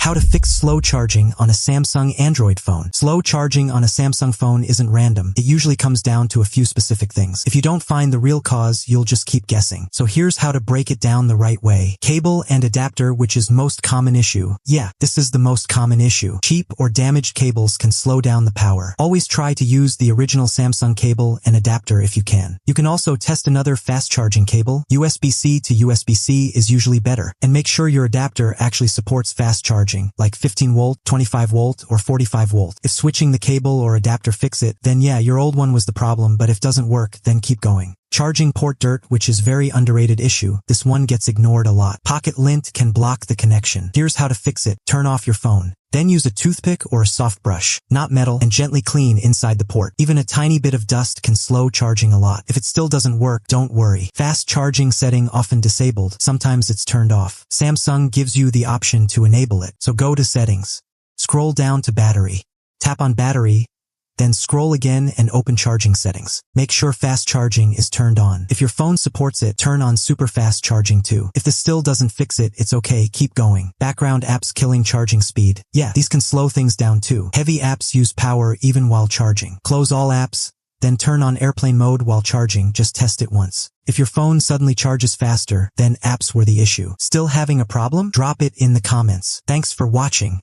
How to fix slow charging on a Samsung Android phone. Slow charging on a Samsung phone isn't random. It usually comes down to a few specific things. If you don't find the real cause, you'll just keep guessing. So here's how to break it down the right way. Cable and adapter, which is most common issue. Yeah, this is the most common issue. Cheap or damaged cables can slow down the power. Always try to use the original Samsung cable and adapter if you can. You can also test another fast charging cable. USB-C to USB-C is usually better. And make sure your adapter actually supports fast charging, like 15 volt, 25 volt, or 45 volt. If switching the cable or adapter fix it, then yeah, your old one was the problem, but if doesn't work, then keep going. Charging port dirt, which is very underrated issue. This one gets ignored a lot. Pocket lint can block the connection. Here's how to fix it. Turn off your phone. Then use a toothpick or a soft brush, not metal, and gently clean inside the port. Even a tiny bit of dust can slow charging a lot. If it still doesn't work, don't worry. Fast charging setting often disabled. Sometimes it's turned off. Samsung gives you the option to enable it. So go to settings. Scroll down to battery. Tap on battery. Then scroll again and open charging settings. Make sure fast charging is turned on. If your phone supports it, turn on super fast charging too. If this still doesn't fix it, it's okay, keep going. Background apps killing charging speed. Yeah, these can slow things down too. Heavy apps use power even while charging. Close all apps, then turn on airplane mode while charging. Just test it once. If your phone suddenly charges faster, then apps were the issue. Still having a problem? Drop it in the comments. Thanks for watching.